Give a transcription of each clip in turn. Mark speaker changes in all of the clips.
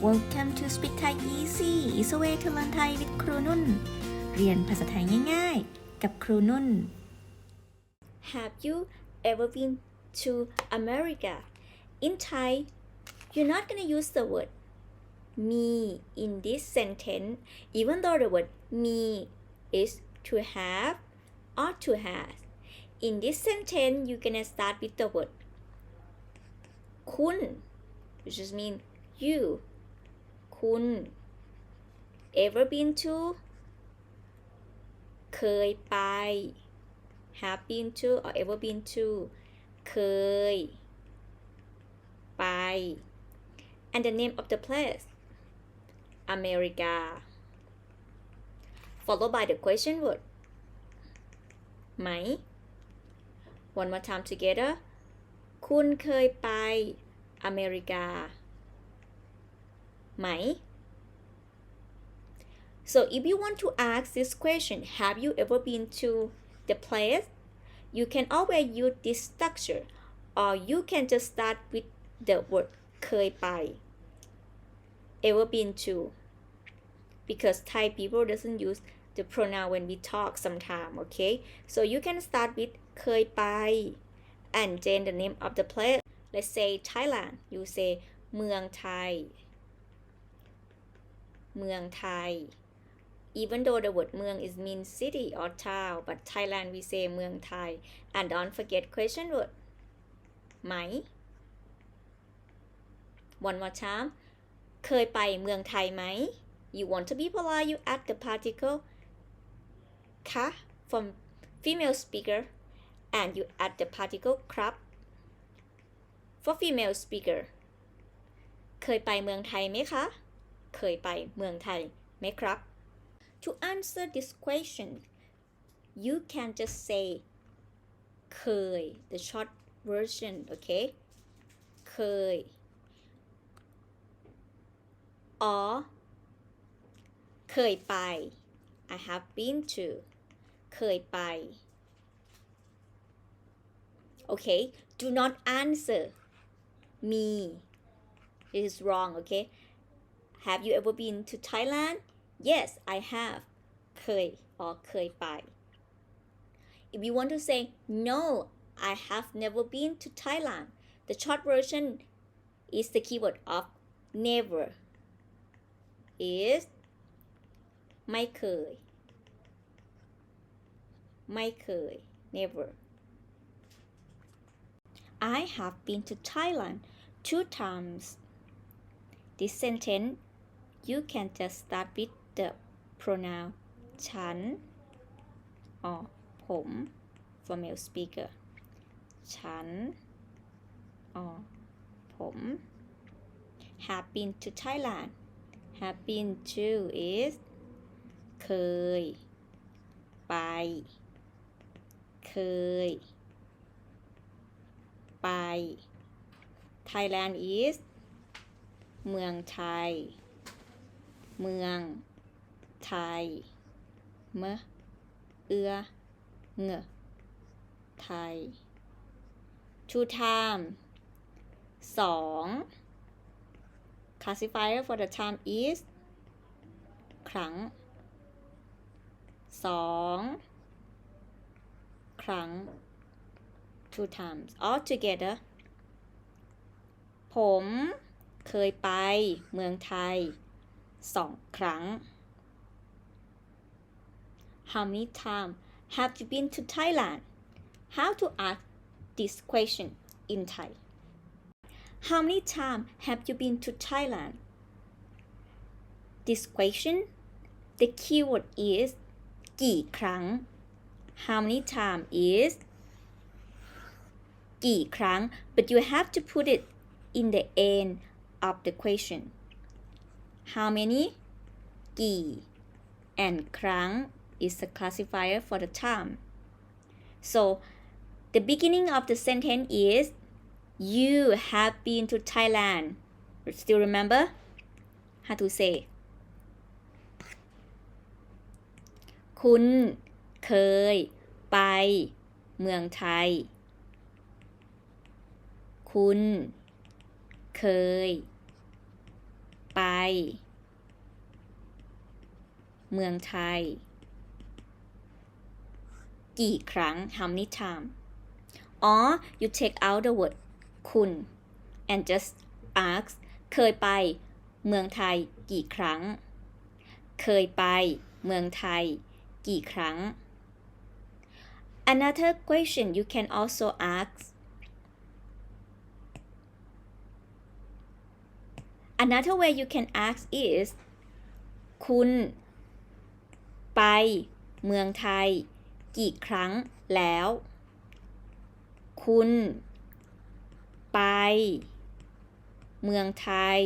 Speaker 1: Welcome to Speak Thai Easy. It's a way to learn Thai with Kroo Nun. เรียนภาษาไทยง่ายๆกับครูนุ่น
Speaker 2: Have you ever been to America? In Thai, you're not going to use the word me in this sentence, even though the word me is to have or to have. In this sentence, you're going to start with the word kun, which just means you. Kun. Ever been to? เคยไป have been to or ever been to เคยไป and the name of the place America followed by the question word ไหม one more time together คุณเคยไปอเมริกาไหมSo if you want to ask this question, have you ever been to the place? You can always use this structure, or you can just start with the word เคยไป ever been to, because Thai people doesn't use the pronoun when we talk sometimes, okay? So you can start with เคยไป and then the name of the place. Let's say Thailand, you say เมืองไทย เมืองไทย Even though the word เมือง is mean city or town, but Thailand we say เมืองไทย and don't forget question word ไหม One more time เคยไปเมืองไทยไหม You want to be polite, you add the particle คะ from female speaker and you add the particle ครับ for female speaker เคยไปเมืองไทยไหมคะ เคยไปเมืองไทยไหมครับ To answer this question, you can just say เคย the short version, okay? เคย or เคยไป I have been to เคยไป Okay? Do not answer me. It is wrong, okay? Have you ever been to Thailand? Yes, I have. เคย or เคยไป If you want to say no, I have never been to Thailand, the short version is the keyword of never. Is ไม่เคย ไม่เคย never. I have been to Thailand 2 times. This sentence, you can just start with the pronoun ฉัน or ผม for male speaker ฉัน or ผม have been to Thailand have been to is เคยไป เคยไป Thailand is เมืองไทย เมืองไทย มะ เอือ เงะ ไทย two time 2 classifier for the time is ครั้ง 2 ครั้ง two times all together ผมเคยไปเมืองไทย 2 ครั้ง How many times have you been to Thailand? How to ask this question in Thai? How many times have you been to Thailand? This question, the keyword is กี่ครั้ง How many times is กี่ครั้ง but you have to put it in the end of the question. How many? กี่ and ครั้ง is a classifier for the time. So the beginning of the sentence is you have been to Thailand. Still remember how to say? คุณเคยไปเมืองไทย คุณเคยไป เมืองไทยกี่ครั้ง how many times or you take out the word คุณ and just ask เคยไปเมืองไทยกี่ครั้งเคยไปเมืองไทยกี่ครั้ง Another question you can also ask Another way you can ask is คุณไปเมืองไทยกี่ครั้งแล้วคุณไปเมืองไทย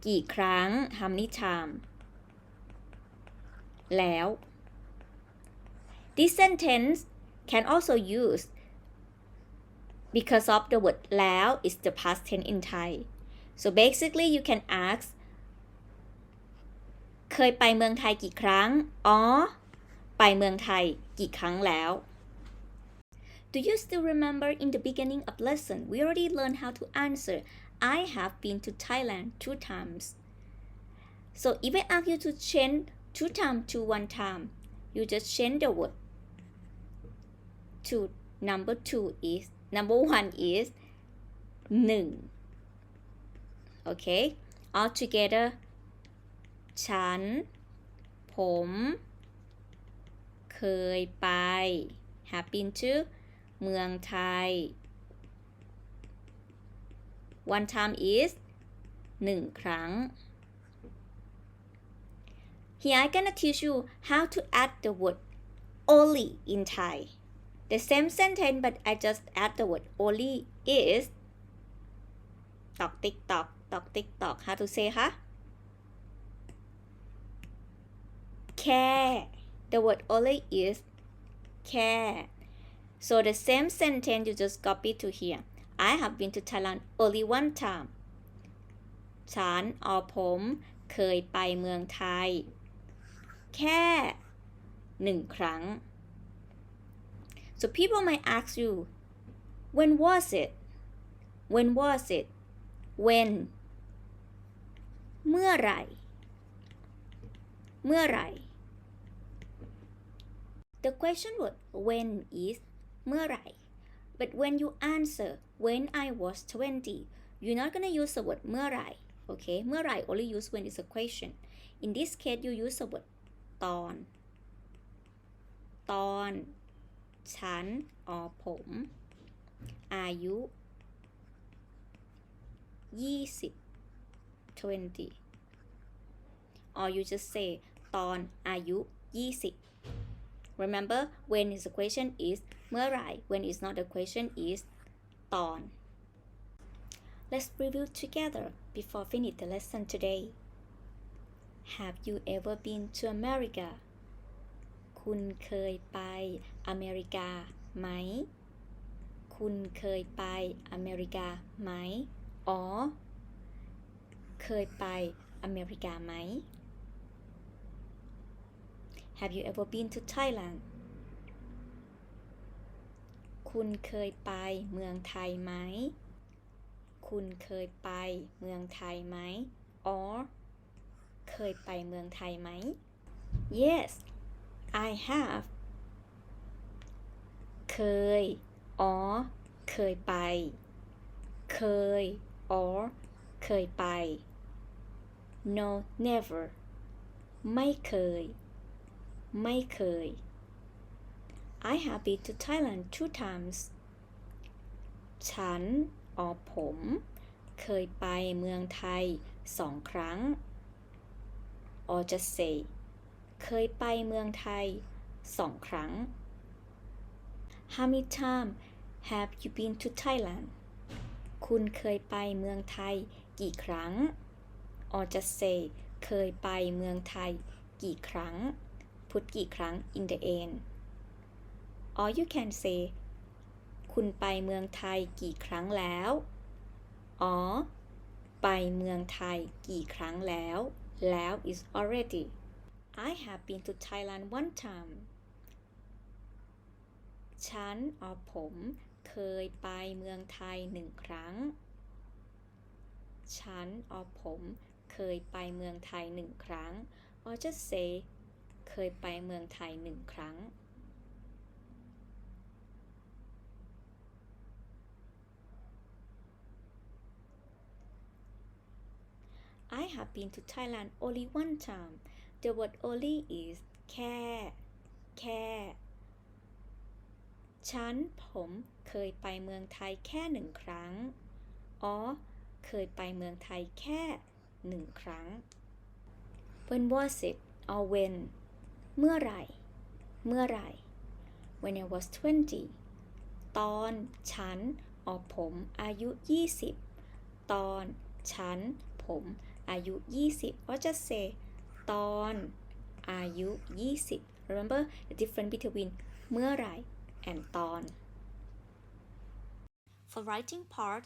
Speaker 2: กี่ครั้ง how many time แล้ว This sentence can also use because of the word แล้ว is the past tense in Thai so basically you can ask เคยไปเมืองไทยกี่ครั้งอ๋อไปเมืองไทยกี่ครั้งแล้ว Do you still remember in the beginning of lesson we already learned how to answer I have been to Thailand 2 times so if I ask you to change 2 times to 1 time you just change the word to number 1 is 1 okay all together ฉันผมเคยไป have been to เมืองไทย one time is 1 ครั้ง Here I'm gonna teach you how to add the word only in Thai the same sentence but I just add the word only is ตอกติ๊กตอกตอกติ๊กตอก how to say คะแค่ the word only is แค่ so the same sentence you just copy to here I have been to Thailand only 1 time ฉันผมเคยไปเมืองไทยแค่1 ครั้ง so people might ask you when was it when เมื่อไหร่The question word when is เมื่อไหร่ but when you answer when I was 20 you're not gonna use the word เมื่อไหร่ okay เมื่อไหร่ only use when it's a question in this case you use the word ตอนฉันผมอายุ20 or you just say ตอนอายุ20 remember when is the question is เมื่อไหร่ when is not the question is ตอน let's review together before finish the lesson today have you ever been to America คุณเคยไปอเมริกาไหมคุณเคยไปอเมริกาไหมอ๋อเคยไปอเมริกาไหม Have you ever been to Thailand คุณเคยไปเมืองไทยไหมคุณเคยไปเมืองไทยไหม or เคยไปเมืองไทยไหม Yes I have เคย or เคยไปเคย or เคยไป No never ไม่เคยI have been to Thailand 2 times ฉันผมเคยไปเมืองไทย2 ครั้ง or just say เคยไปเมืองไทย2 ครั้ง How many times have you been to Thailand คุณเคยไปเมืองไทยกี่ครั้ง or just say เคยไปเมืองไทยกี่ครั้ง put กี่ครั้ง in the end or you can say คุณไปเมืองไทยกี่ครั้งแล้ว or ไปเมืองไทยกี่ครั้งแล้วแล้ว is already I have been to Thailand 1 time ฉันผมเคยไปเมืองไทย1 ครั้ง ฉัน or ผมเคยไปเมืองไทย1 ครั้ง or just say เคยไปเมืองไทย1 ครั้ง I have been to Thailand only one time. The word only is แค่ฉันผมเคยไปเมืองไทยแค่1 ครั้ง or เคยไปเมืองไทยแค่1 ครั้ง When was it or when เมื่อไหร่ When I was 20 ตอนฉัน or ผมอายุ 20 ตอนฉันผมอายุ 20 or just say ตอนอายุ 20 Remember the difference between เมื่อไหร่ and ตอน For writing part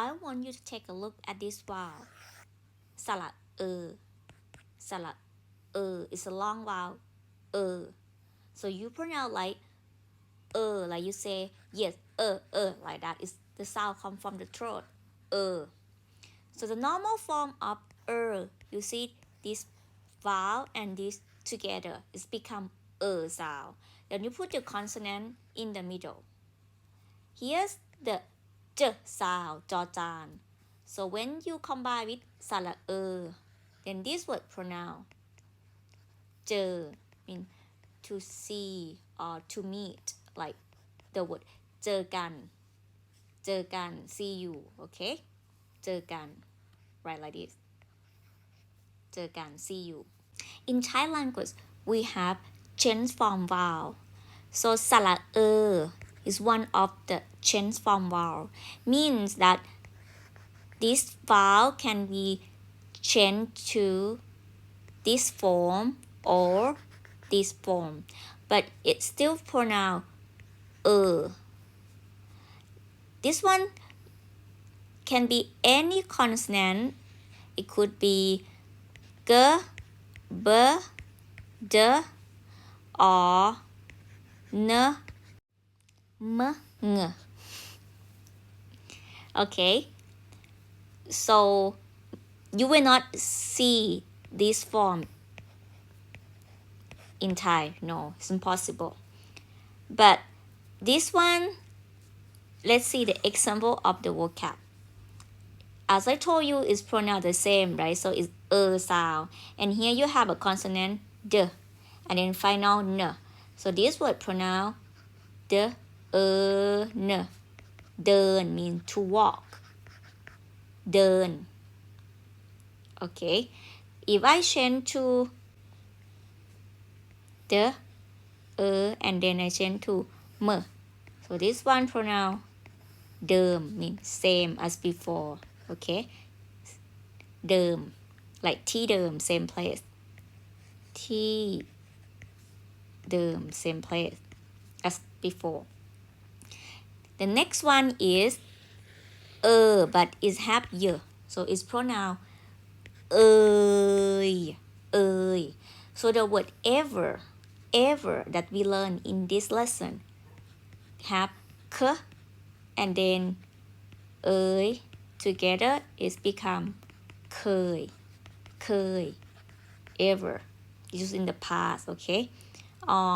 Speaker 2: I want you to take a look at this vowel สระสระ is a long vowel so you pronounce like you say yes like that is the sound come from the throat so the normal form of you see this vowel and this together is become sound then you put the consonant in the middle here's the j sound จอจาน so when you combine with สระ then this word pronounce เจอ mean to see or to meet like the word เจอกัน see you okay เจอกัน write like this เจอกัน see you in Thai language we have change form vowel so สระ is one of the change form vowel means that this vowel can be changed to this form or this form but it's still pronounced this one can be any consonant it could be g b d or n m ng okay so you will not see this form in Thai no it's impossible but this one let's see the example of the vocab as I told you is pronounced the same right so it's sound and here you have a consonant d and then final n so this word pronounced d n เดิน mean to walk เดิน okay if I change to the and then I change to m so this one pronoun เดิม mean same as before okay เดิม like ที่เดิม same place ที่เดิม same place as before the next one is but it have y so it's pronoun เอ่ยso the word ever that we learn in this lesson have k and then เอ่ย together is become เคย ever used in the past okay or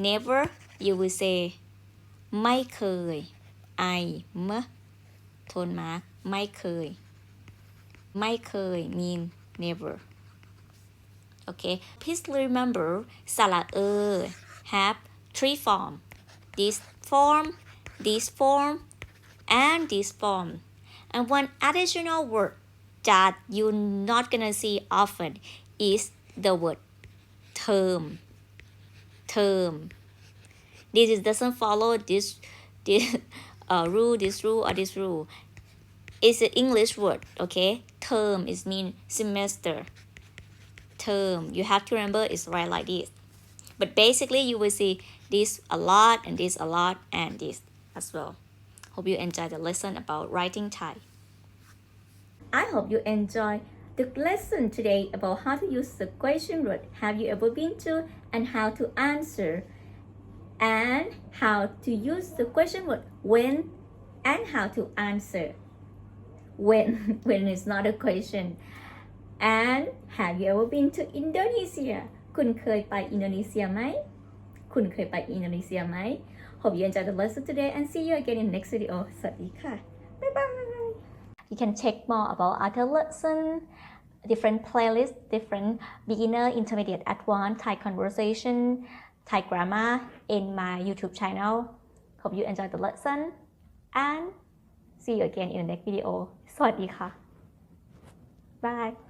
Speaker 2: never you will say ไม่เคย I m tone mark ไม่เคย mean never okay please remember สระ have 3 form this form and this form and one additional word that you're not gonna see often is the word term this doesn't follow this rule or this rule it's an English word okay term is mean semester term you have to remember it's right like this but basically you will see this a lot and this a lot and this as well hope you enjoy the lesson about writing Thai I hope you enjoy the lesson today about how to use the question word have you ever been to and how to answer and how to use the question word when and how to answer when it's not a question. And have you ever been to Indonesia คุณเคยไปอินโดนีเซียไหม คุณเคยไปอินโดนีเซียไหม Hope you enjoyed the lesson today and see you again in the next video สวัสดีค่ะ บ๊ายบาย You can check more about other lesson different playlists different beginner intermediate advanced Thai conversation Thai grammar in my YouTube channel Hope you enjoyed the lesson and see you again in the next video สวัสดีค่ะ Bye